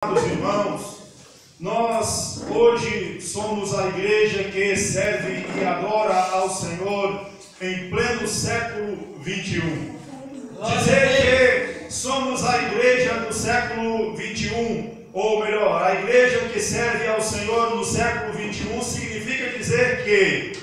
Irmãos, nós hoje somos a igreja que serve e adora ao Senhor em pleno século 21. Dizer que somos a igreja do século 21, ou melhor, a igreja que serve ao Senhor no século 21, significa dizer que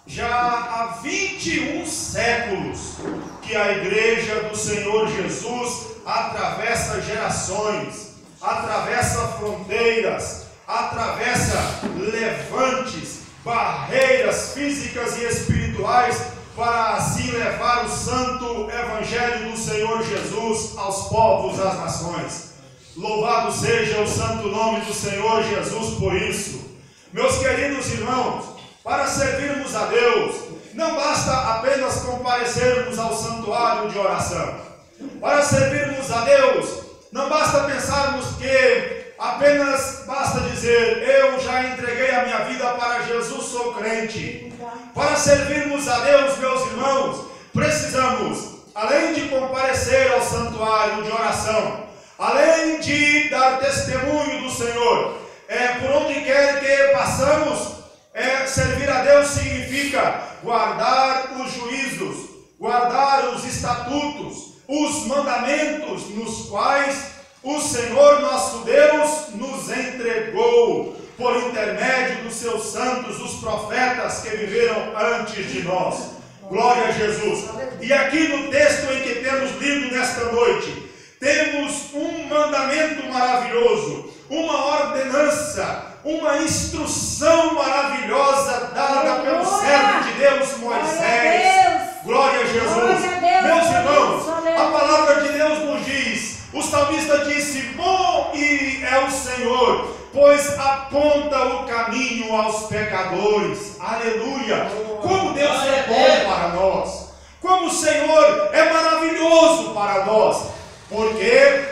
já há 21 séculos que a igreja do Senhor Jesus atravessa gerações, atravessa fronteiras, atravessa levantes, barreiras físicas e espirituais, para assim levar o santo evangelho do Senhor Jesus aos povos, às nações. Louvado seja o santo nome do Senhor Jesus por isso. Meus queridos irmãos, para servirmos a Deus, não basta apenas comparecermos ao santuário de oração. Para servirmos a Deus, não basta pensarmos que apenas basta dizer: eu já entreguei a minha vida para Jesus, sou crente. Para servirmos a Deus, meus irmãos, precisamos, além de comparecer ao santuário de oração, além de dar testemunho do Senhor, por onde quer que passamos, servir a Deus significa guardar os juízos, guardar os estatutos, os mandamentos nos quais o Senhor nosso Deus nos entregou por intermédio dos seus santos, os profetas que viveram antes de nós. Glória a Jesus. E aqui no texto em que temos lido nesta noite, temos um mandamento maravilhoso, uma ordenança, uma instrução maravilhosa dada pelo servo de Deus, Moisés. Glória a Jesus. Meus irmãos, a palavra de Deus nos diz, o salmista disse: bom é o Senhor, pois aponta o caminho aos pecadores. Aleluia! Como Deus é bom para nós, como o Senhor é maravilhoso para nós, porque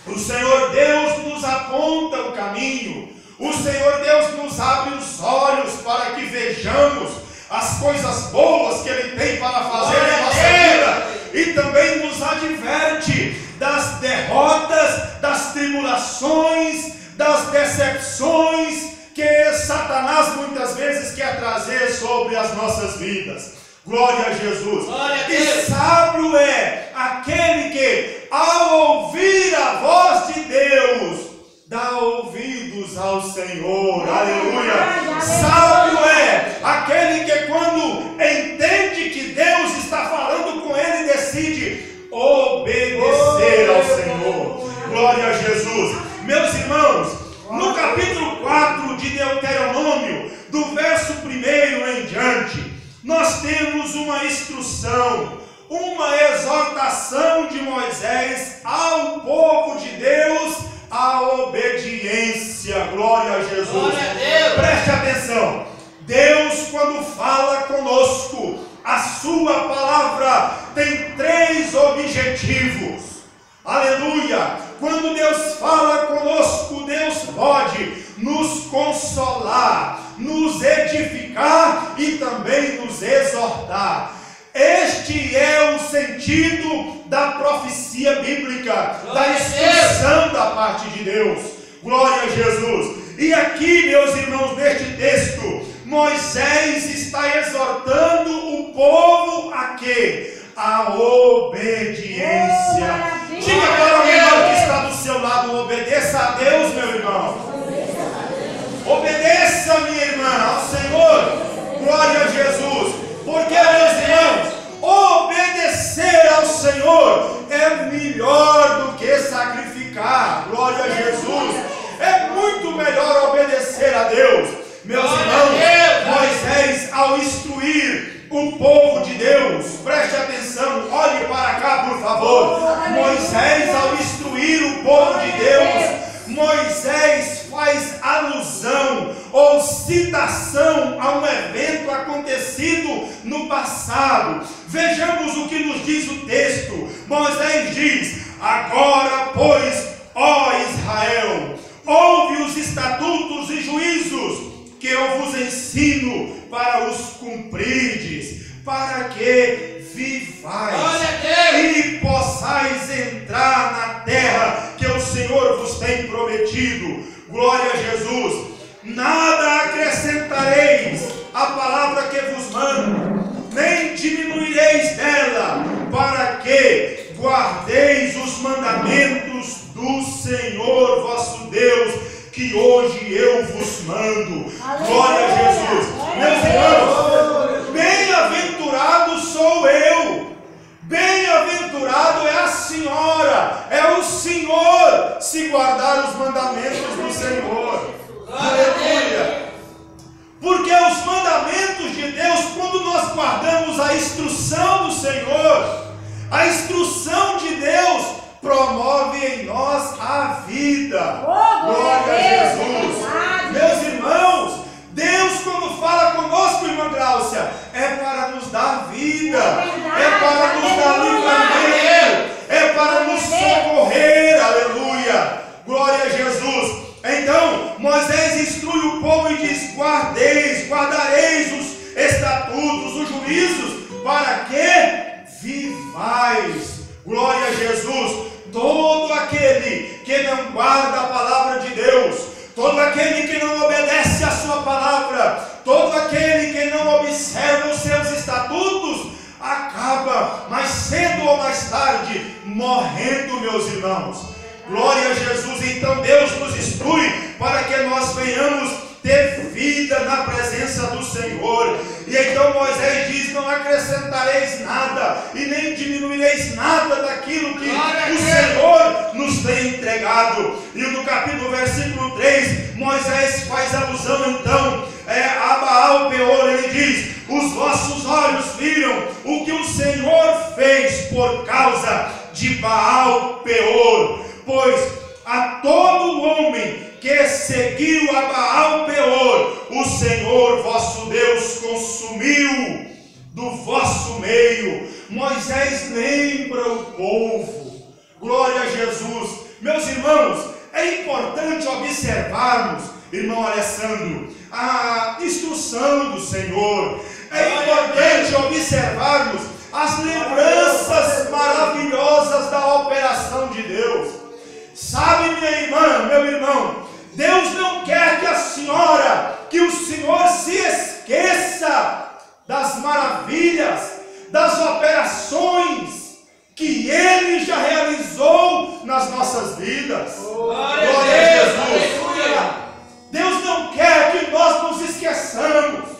o Senhor Deus nos aponta o caminho, o Senhor Deus nos abre os olhos para que vejamos as coisas boas que Ele tem para fazer em nossa vida, e também nos adverte das derrotas, das tribulações, das decepções que Satanás muitas vezes quer trazer sobre as nossas vidas. Glória a Jesus. Glória a Deus. E sábio é aquele que, ao ouvir a voz de Deus, dá ouvidos ao Senhor. Aleluia. Sábio é aquele que, quando entende que Deus está falando com ele, decide obedecer ao Senhor. Glória a Jesus. Meus irmãos, no capítulo 4 de Deuteronômio, do verso 1 em diante, nós temos uma instrução, uma exortação de Moisés ao povo de Deus, a obediência. Glória a Jesus. Glória a Deus. Preste atenção. Deus, quando fala conosco, a sua palavra tem 3 objetivos. Aleluia. Quando Deus fala conosco, Deus pode nos consolar, nos edificar e também nos exortar. Este é o sentido da profecia bíblica, da instrução da parte de Deus. Glória a Jesus. E aqui, meus irmãos, neste texto, Moisés está exortando o povo a quê? A obediência. Diga para o irmão que está do seu lado: obedeça a Deus, meu irmão. Obedeça, minha irmã, ao Senhor. Glória a Jesus. Porque, meus irmãos, obedecer ao Senhor é melhor do que sacrificar. Glória a Jesus. É muito melhor obedecer a Deus. Meus irmãos, Moisés, ao instruir o povo de Deus, preste atenção, olhe para cá, por favor. Moisés, ao instruir o povo de Deus, Moisés faz alusão ou citação a um evento acontecido no passado. Vejamos o que nos diz o texto. Moisés diz: agora, pois, ó Israel, ouve os estatutos e juízos que eu vos ensino para os cumprirdes, para que vivais e possais entrar na terra que o Senhor vos tem prometido. Glória a Jesus. Nada acrescentareis à palavra que vos mando, nem diminuireis dela, para que guardeis os mandamentos do Senhor vosso Deus, que hoje eu vos mando. Glória a Jesus. Meus irmãos, bem-aventurado sou eu, bem-aventurado é a senhora, é o Senhor, se guardar os mandamentos do Senhor. Aleluia. Porque os mandamentos de Deus, quando nós guardamos a instrução do Senhor, a instrução de Deus promove em nós a vida. Glória a Jesus. Meus irmãos, Deus, quando fala conosco, irmã Gláucia, é para nos dar vida, é para nos dar livramento, é para nos socorrer. Aleluia. Glória a Jesus. Então, Moisés instrui o povo e diz: guardareis os estatutos, os juízos, para que vivais. Glória a Jesus. Todo aquele que não guarda a palavra de Deus, todo aquele que não obedece a sua palavra, todo aquele que não observa os seus estatutos, acaba mais cedo ou mais tarde morrendo, meus irmãos. Glória a Jesus. Então Deus nos instrui para que nós venhamos ter vida na presença do Senhor. E então Moisés diz: não acrescentareis nada e nem diminuireis nada daquilo que o Senhor nos tem entregado. E no capítulo versículo 3, Moisés faz alusão então a Baal Peor. Ele diz: os vossos olhos viram o que o Senhor fez por causa de Baal Peor. Pois a todo homem que seguiu a Baal Peor, o Senhor vosso Deus consumiu do vosso meio. Moisés lembra o povo. Glória a Jesus. Meus irmãos, é importante observarmos, irmão Alessandro, a instrução do Senhor. É importante observarmos as lembranças maravilhosas da operação de Deus. Sabe, minha irmã, meu irmão, Deus não quer que a senhora, que o Senhor se esqueça das maravilhas, das operações que Ele já realizou nas nossas vidas. Glória a Jesus. Deus não quer que nós nos esqueçamos.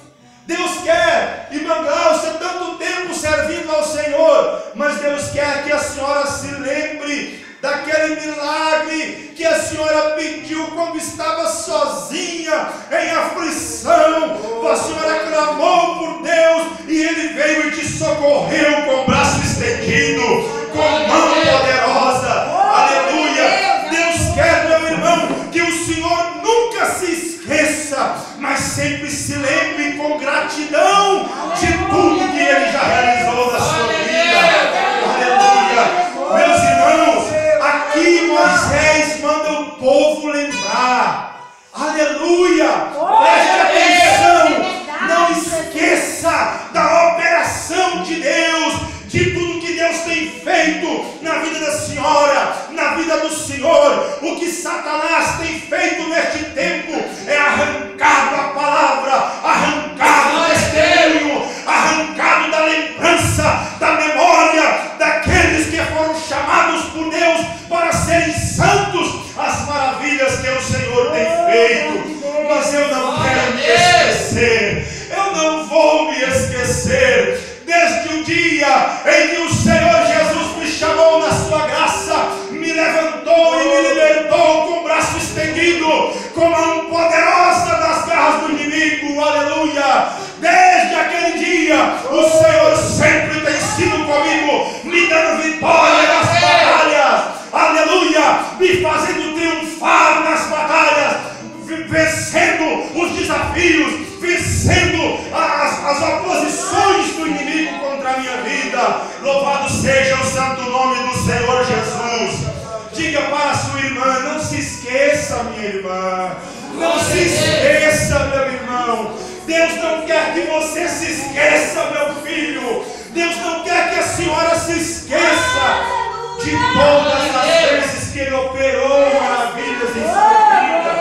Deus quer, irmã Gláucia, tanto tempo servindo ao Senhor, mas Deus quer que a senhora se lembre daquele milagre que a senhora pediu quando estava sozinha, em aflição. A senhora clamou por Deus e Ele veio e te socorreu com o braço estendido, com mão poderosa. Aleluia. Deus quer, meu irmão, que o Senhor nunca se esqueça, mas sempre se lembre com gratidão de tudo que Ele já realizou na sua vida. Aleluia. Meus irmãos, aqui Moisés manda o povo lembrar. Aleluia. Preste atenção. Não esqueça da operação de Deus, de tudo que Deus tem feito na vida da senhora, na vida do Senhor. O que Satanás tem feito neste tempo é arrancado a palavra, arrancado o testemunho, arrancado da lembrança, da memória daqueles que foram chamados por Deus para serem santos, as maravilhas que o Senhor tem feito. Mas eu não quero me esquecer, eu não vou me esquecer. Desde o dia em que o Senhor Jesus me chamou na sua graça, me levantou e me libertou com o braço estendido, com a mão poderosa das garras do inimigo. Aleluia. Desde aquele dia o Senhor sempre tem sido comigo, me dando vitória nas batalhas. Aleluia. Me fazendo triunfar nas batalhas, vencendo os desafios, vencendo as oposições do inimigo contra a minha vida. Louvado seja o santo nome do Senhor Jesus. Diga para a sua irmã: não se esqueça, minha irmã, não se esqueça, meu irmão. Deus não quer que você se esqueça, meu filho. Deus não quer que a senhora se esqueça de todas as vezes que Ele operou maravilhas em sua vida.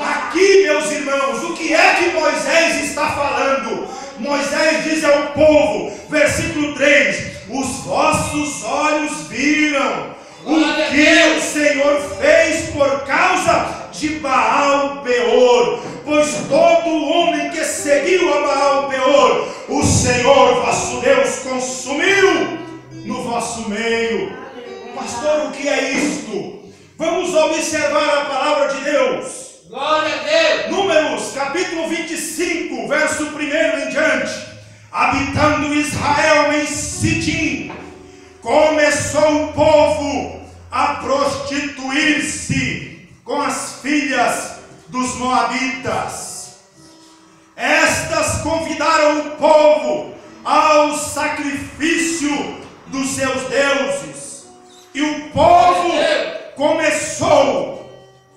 Aqui, meus irmãos, o que é que Moisés está falando? Moisés diz ao povo, versículo 3: os vossos olhos viram o que o Senhor fez por causa de Baal-Peor, pois todo homem que seguiu a Baal-Peor, o Senhor vosso Deus consumiu no vosso meio. Pastor, o que é isto? Vamos observar a palavra de Deus. Glória a Deus. Números, capítulo 25, verso 1 em diante. Habitando Israel em Sitim, começou o povo a prostituir-se com as filhas dos moabitas. Estas convidaram o povo ao sacrifício dos seus deuses, e o povo começou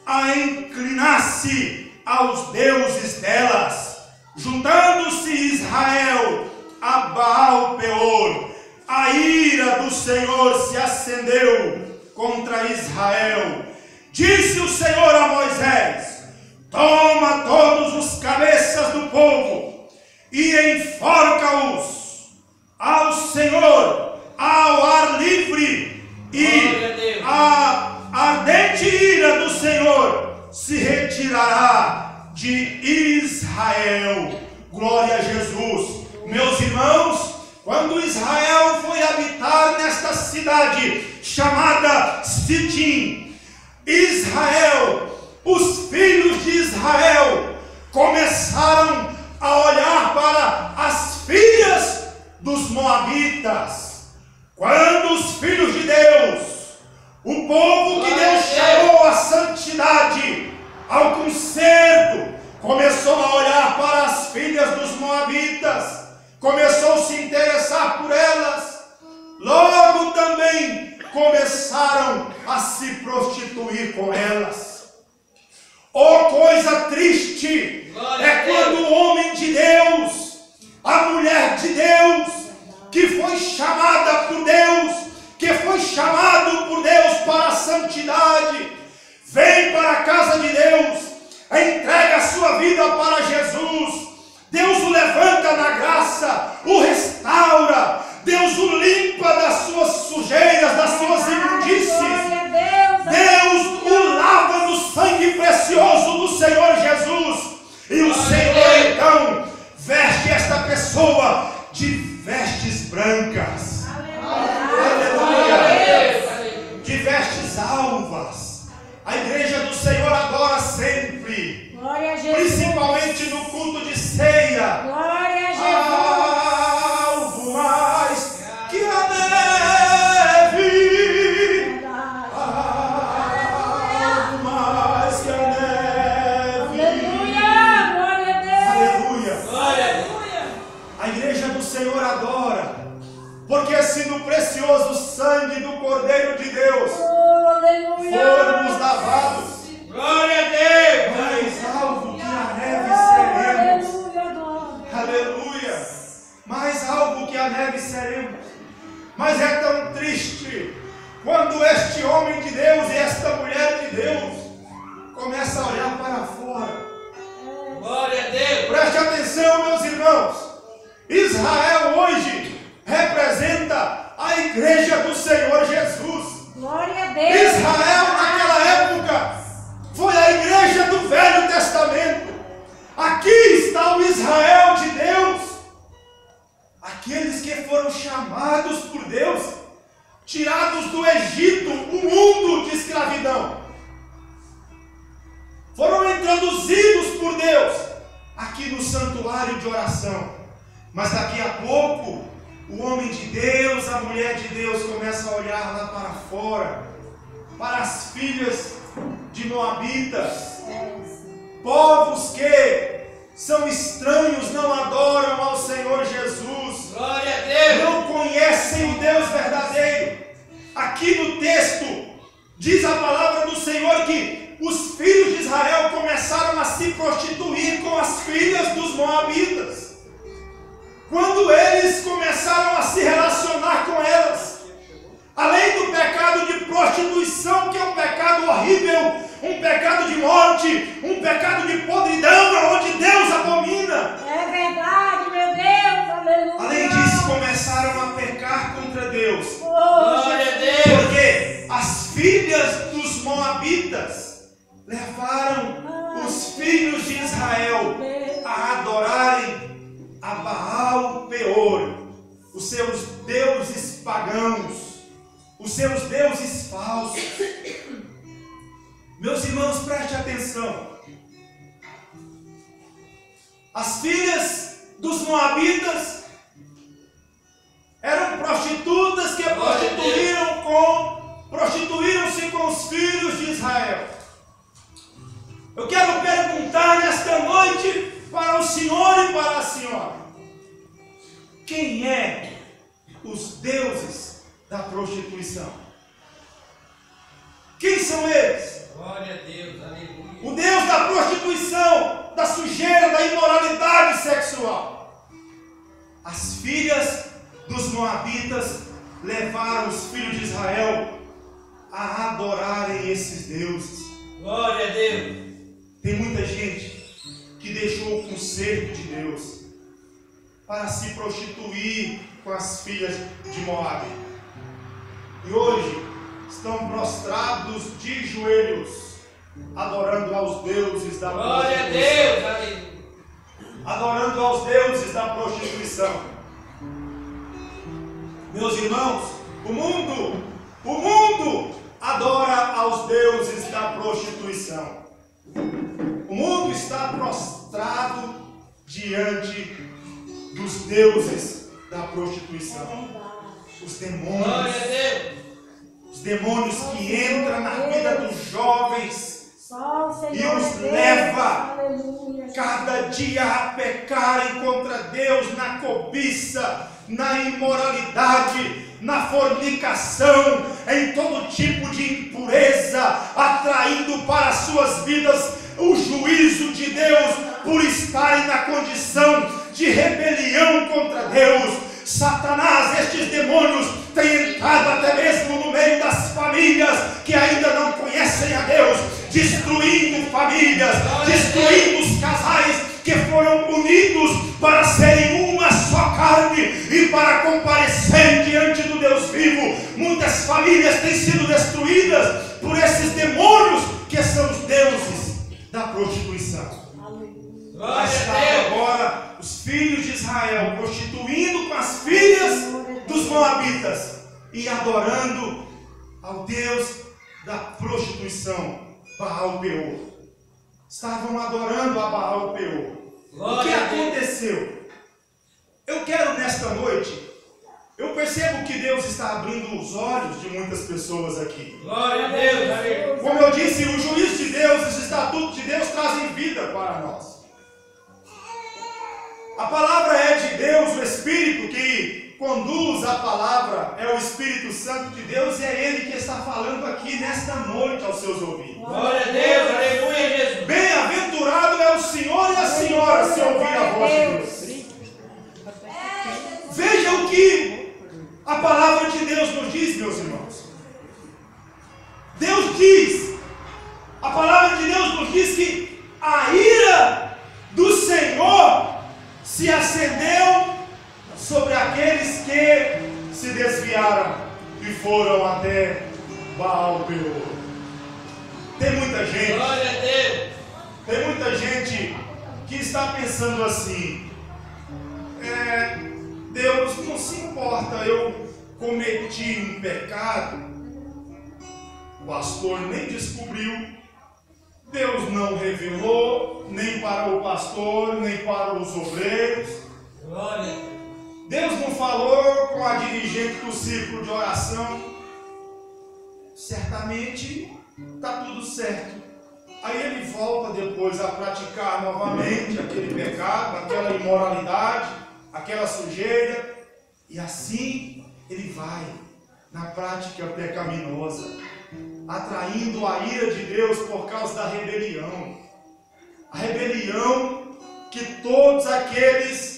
a inclinar-se aos deuses delas. Juntando-se Israel a Baal-Peor, a ira do Senhor se acendeu contra Israel. Disse o Senhor a Moisés: toma todos os cabeças do povo e enforca-os ao Senhor ao ar livre, e a ardente ira do Senhor se retirará de Israel. Glória a Jesus. Meus irmãos, quando Israel foi habitar nesta cidade chamada Sitim, Israel, os filhos de Israel começaram a olhar para as filhas dos moabitas. Quando os filhos de Deus, o povo que Deus chamou à santidade, ao conserto, começou a olhar para as filhas dos moabitas, começou a se interessar por elas, logo também começaram a se prostituir com elas. Oh, coisa triste é quando o homem de Deus, a mulher de Deus, que foi chamada por Deus, que foi chamado por Deus para a santidade, vem para a casa de Deus, entrega a sua vida para Jesus. Deus o levanta na graça, o restaura, Deus o limpa das suas sujeiras, das suas imundícies. Deus o lava no sangue precioso do Senhor Jesus. E o Senhor então veste esta pessoa de vestes brancas. Aleluia. De vestes alvas. A igreja do Senhor adora sempre, principalmente no culto de ceia. Glória a Jesus. Alvo mais que a neve. Alvo mais que a neve. Aleluia. Glória a Deus. Aleluia. Glória. A igreja do Senhor adora, porque se no precioso sangue do Cordeiro de Deus Oh, aleluia. formos lavados, Glória a Deus. mais alvo que a neve Oh, seremos. aleluia, glória. Aleluia! Mais alvo que a neve seremos. Mas é tão triste quando este homem de Deus e esta mulher de Deus começa a olhar para fora. Glória a Deus. Preste atenção, meus irmãos. Israel hoje representa a igreja do Senhor Jesus. Glória a Deus. Israel naquela época foi a igreja do Velho Testamento. Aqui está o Israel de Deus, aqueles que foram chamados por Deus, tirados do Egito, o mundo de escravidão, foram introduzidos por Deus aqui no santuário de oração. Mas daqui a pouco o homem de Deus, a mulher de Deus começa a olhar lá para fora, para as filhas de Moabitas, povos que são estranhos, não adoram ao Senhor Jesus, Glória a Deus. não conhecem o Deus verdadeiro. Aqui no texto diz a palavra do Senhor que os filhos de Israel começaram a se prostituir com as filhas dos moabitas. Quando eles começaram a se relacionar com elas, além do pecado de prostituição, que é um pecado horrível, um pecado de morte, um pecado de podridão, onde Deus abomina. É verdade, meu Deus, aleluia. Além disso, começaram a pecar contra Deus. Glória a Deus. Porque as filhas dos Moabitas levaram os filhos de Israel a adorarem a Baal Peor, os seus deuses pagãos, os seus deuses falsos. Meus irmãos, preste atenção. As filhas dos Moabitas eram prostitutas que prostituíram-se com os filhos de Israel. Eu quero perguntar nesta noite para o senhor e para a senhora: quem é os deuses da prostituição? Quem são eles? Glória a Deus, aleluia. O Deus da prostituição, da sujeira, da imoralidade sexual. As filhas dos Moabitas levaram os filhos de Israel a adorarem esses deuses. Glória a Deus. Tem muita gente que deixou o conserto de Deus para se prostituir com as filhas de Moabe. E hoje estão prostrados de joelhos, adorando aos deuses da Glória a prostituição. Deus, aleluia. Adorando aos deuses da prostituição. Meus irmãos, o mundo adora aos deuses da prostituição. O mundo está prostrado diante dos deuses da prostituição. Os demônios. Glória a Deus. Os demônios que entram na vida dos jovens Só o Senhor e os é Deus, leva aleluia. cada dia a pecarem contra Deus na cobiça, na imoralidade, na fornicação, em todo tipo de impureza, atraindo para suas vidas o juízo de Deus por estarem na condição de rebelião contra Deus. Satanás, estes demônios têm entrado até mesmo no meio das famílias que ainda não conhecem a Deus, destruindo famílias, destruindo os casais que foram unidos para serem uma só carne e para comparecerem diante do Deus vivo. Muitas famílias têm sido destruídas por esses demônios que são os deuses da prostituição. Glória Está a Deus. agora os filhos de Israel prostituindo com as filhas dos Moabitas e adorando ao Deus da prostituição, Baal Peor. Estavam adorando a Baal Peor. O que Glória a Deus. aconteceu? Eu quero nesta noite, eu percebo que Deus está abrindo os olhos de muitas pessoas aqui. Glória a Deus, aleluia. Como eu disse, o juízo de Deus, os estatutos de Deus trazem vida para nós. A palavra é de Deus, o Espírito que conduz a palavra é o Espírito Santo de Deus, e é Ele que está falando aqui nesta noite aos seus ouvidos. Glória a Deus, aleluia, Jesus. Bem-aventurado é o Senhor e a Senhora se ouvir a voz de Deus. Veja o que a palavra de Deus nos diz, meus irmãos. Deus diz, a palavra de Deus nos diz que a ira do Senhor se acendeu sobre aqueles que se desviaram e foram até Baal Peor. Tem muita gente, Glória a Deus. tem muita gente que está pensando assim: Deus não se importa, eu cometi um pecado, o pastor nem descobriu, Deus não revelou, nem para o pastor, nem para os obreiros. Glória. Deus não falou com a dirigente do círculo de oração. Certamente está tudo certo. Aí ele volta depois a praticar novamente aquele pecado, aquela imoralidade, aquela sujeira. E assim ele vai na prática pecaminosa, atraindo a ira de Deus por causa da rebelião. A rebelião que todos aqueles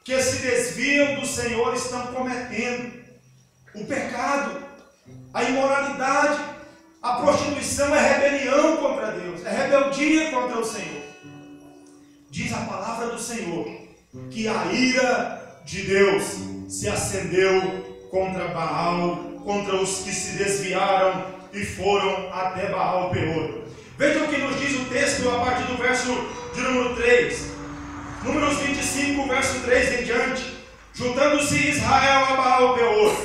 que se desviam do Senhor estão cometendo. O pecado a imoralidade, a prostituição é rebelião contra Deus, é rebeldia contra o Senhor. Diz a palavra do Senhor que a ira de Deus se acendeu contra Baal, contra os que se desviaram e foram até Baal Peor. Vejam o que nos diz o texto a partir do verso de número 3. Números 25, verso 3 em diante. Juntando-se Israel a Baal Peor,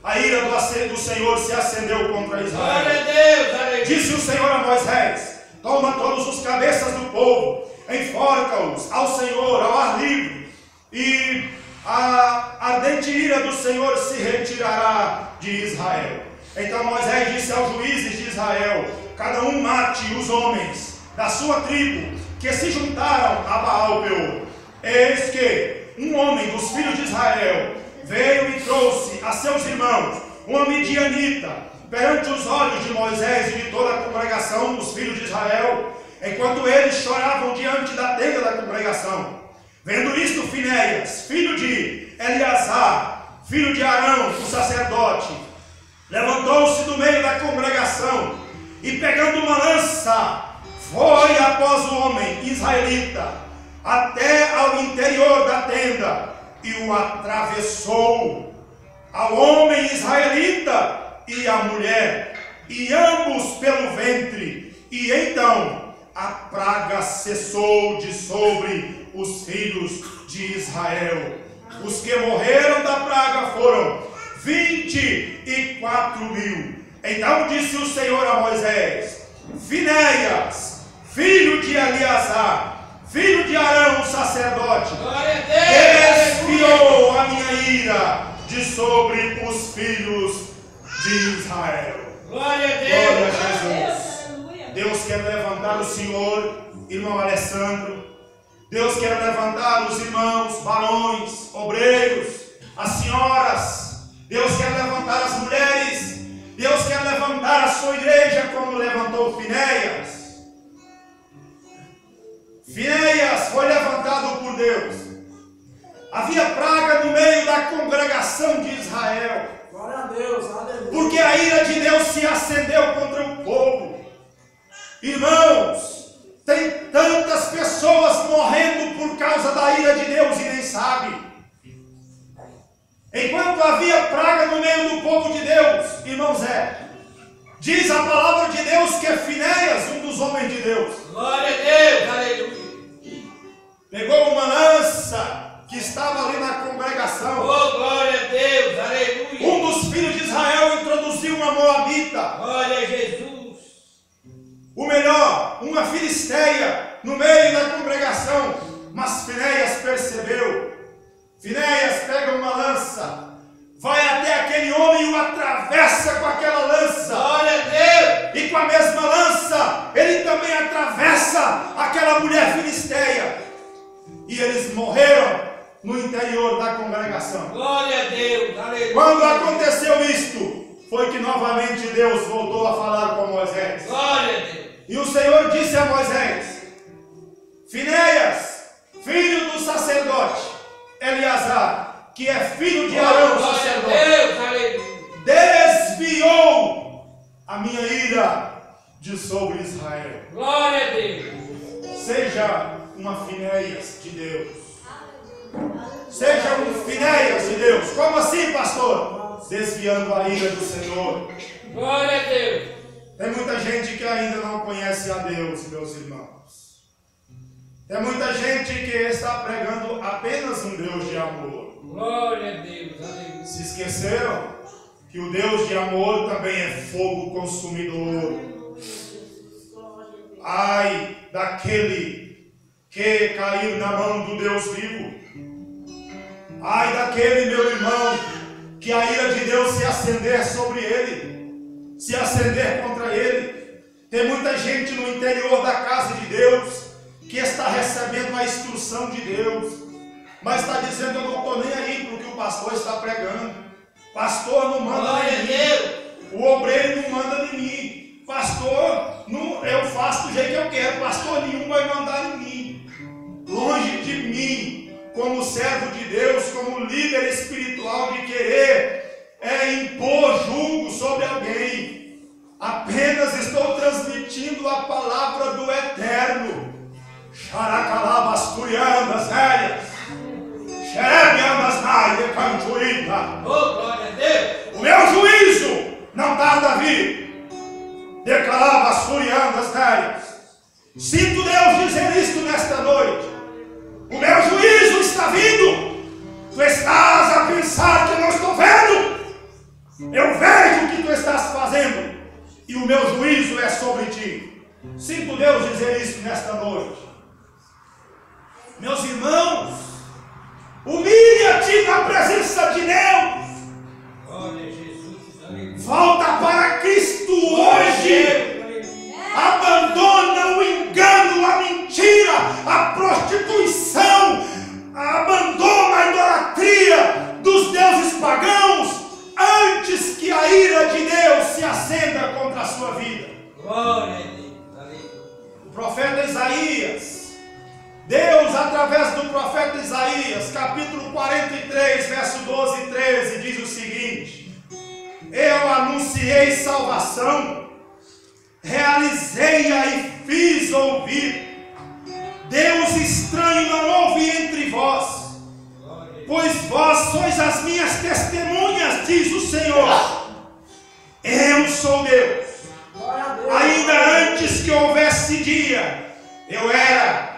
a ira do Senhor se acendeu contra Israel. Glória a Deus, aleluia. Disse o Senhor a Moisés: toma todos os cabeças do povo, enforca-os ao Senhor, ao ar livre, e a ardente ira do Senhor se retirará de Israel. Então Moisés disse aos juízes de Israel: cada um mate os homens da sua tribo que se juntaram a Baal Peor. Eis que um homem dos filhos de Israel veio e trouxe a seus irmãos uma midianita perante os olhos de Moisés e de toda a congregação dos filhos de Israel, enquanto eles choravam diante da tenda da congregação. Vendo isto, Finéias, filho de Eleazar, filho de Arão, o sacerdote, levantou-se do meio da congregação e, pegando uma lança, foi após o homem israelita até ao interior da tenda e o atravessou, ao homem israelita e à mulher, e ambos pelo ventre. E então a praga cessou de sobre os filhos de Israel. Os que morreram da praga foram 24.000. Então disse o Senhor a Moisés: Finéias, filho de Eleazar, filho de Arão, o sacerdote, desviou a minha ira de sobre os filhos de Israel. Glória a Deus. Glória a Jesus. Deus quer levantar o senhor, irmão Alessandro. Deus quer levantar os irmãos, varões, obreiros, as senhoras. Deus quer levantar as mulheres. Deus quer levantar a sua igreja como levantou Finéias. Finéias foi levantado por Deus. Havia praga no meio da congregação de Israel. Glória a Deus, aleluia. Porque a ira de Deus se acendeu contra o povo. Irmãos, tem tantas pessoas morrendo por causa da ira de Deus e nem sabe. Enquanto havia praga no meio do povo de Deus, irmão Zé, diz a palavra de Deus que Finéias, um dos homens de Deus, Glória a Deus, aleluia. pegou uma lança que estava ali na congregação. Oh, glória a Deus, aleluia. Um dos filhos de Israel introduziu uma moabita. Glória a Jesus. O melhor, uma filisteia no meio da congregação. Mas Finéias percebeu. Finéias pega uma lança, vai até aquele homem e o atravessa com aquela lança. Glória a Deus. E com a mesma lança, ele também atravessa aquela mulher filisteia. E eles morreram no interior da congregação. Glória a Deus, aleluia. Quando aconteceu isto, foi que novamente Deus voltou a falar com Moisés. Glória a Deus. E o Senhor disse a Moisés: Finéias, filho do sacerdote Eleazar, que é filho de Arão, Glória a sacerdote, Deus, aleluia. desviou a minha ira de sobre Israel. Glória a Deus. Seja uma Finéias de Deus. Seja um Finéias de Deus. Como assim, pastor? Desviando a ira do Senhor. Glória a Deus. Tem muita gente que ainda não conhece a Deus, meus irmãos. Tem muita gente que está pregando apenas um Deus de amor. Glória a Deus, aleluia. Se esqueceram que o Deus de amor também é fogo consumidor. Ai daquele que cair na mão do Deus vivo. Ai daquele, meu irmão, que a ira de Deus se acender sobre ele, se acender contra ele. Tem muita gente no interior da casa de Deus que está recebendo a instrução de Deus, mas está dizendo: eu não estou nem aí para o que o pastor está pregando. Pastor não manda Glória a em mim. Deus. O obreiro não manda em mim. Pastor, não, eu faço do jeito que eu quero. Pastor nenhum vai mandar em mim. Longe de mim, como servo de Deus, como líder espiritual, de querer impor julgo sobre alguém. Sinto Deus dizer isto nesta noite. O meu juízo está vindo. Tu estás a pensar que eu não estou vendo. Eu vejo o que tu estás fazendo. E o meu juízo é sobre ti. Sinto Deus dizer isso nesta noite. Meus irmãos, humilha-te na presença de Deus. Glória a Jesus. Volta para Cristo hoje. Abandona o engano, a mentira, a prostituição. Abandona a idolatria dos deuses pagãos antes que a ira de Deus se acenda contra a sua vida. Glória a Deus. O profeta Isaías, Deus através do profeta Isaías, capítulo 43, verso 12 e 13, diz o seguinte: eu anunciei salvação, realizei-a e fiz ouvir. Deus estranho não houve entre vós, pois vós sois as minhas testemunhas, diz o Senhor. Eu sou Deus. Ainda antes que houvesse dia, eu era,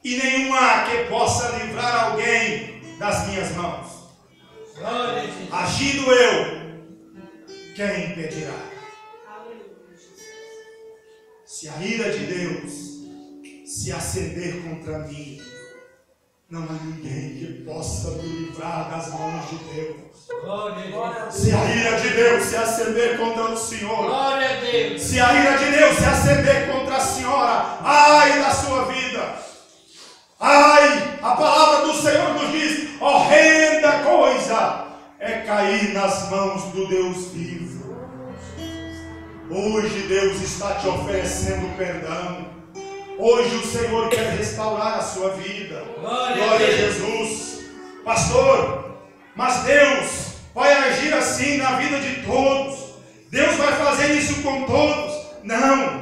e nenhum há que possa livrar alguém das minhas mãos. Agindo eu, quem impedirá? Se a ira de Deus se acender contra mim, não há ninguém que possa me livrar das mãos de Deus. Se a ira de Deus se acender contra o Senhor, Glória a Deus. se a ira de Deus se acender contra a senhora, ai da sua vida. Ai, a palavra do Senhor nos diz: horrenda coisa é cair nas mãos do Deus vivo. Hoje Deus está te oferecendo perdão. Hoje o Senhor quer restaurar a sua vida. Glória a Jesus. Pastor, mas Deus vai agir assim na vida de todos. Deus vai fazer isso com todos. Não.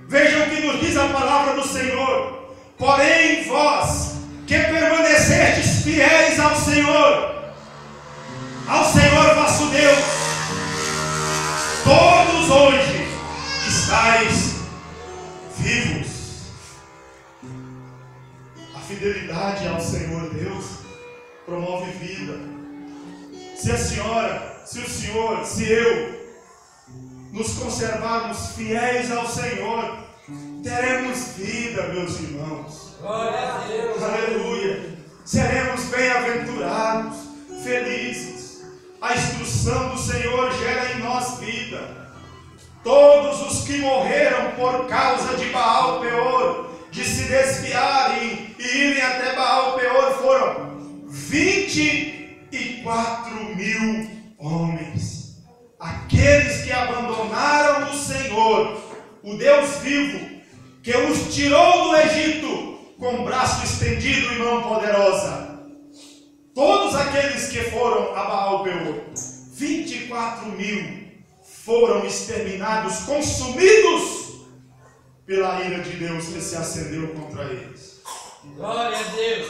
Vejam o que nos diz a palavra do Senhor. Porém vós que permanecestes fiéis ao Senhor vosso Deus, todos hoje estáis vivos. A fidelidade ao Senhor Deus promove vida. Se a senhora, se o senhor, se eu nos conservarmos fiéis ao Senhor, teremos vida, meus irmãos. Glória a Deus. Aleluia. Seremos bem-aventurados, felizes. A instrução do Senhor gera em nós vida. Todos os que morreram por causa de Baal Peor, de se desviarem e irem até Baal Peor, foram 24.000 homens. Aqueles que abandonaram o Senhor, o Deus vivo, que os tirou do Egito com braço estendido e mão poderosa. Todos aqueles que foram a Baal Peor, 24.000, foram exterminados, consumidos pela ira de Deus que se acendeu contra eles. Glória a Deus.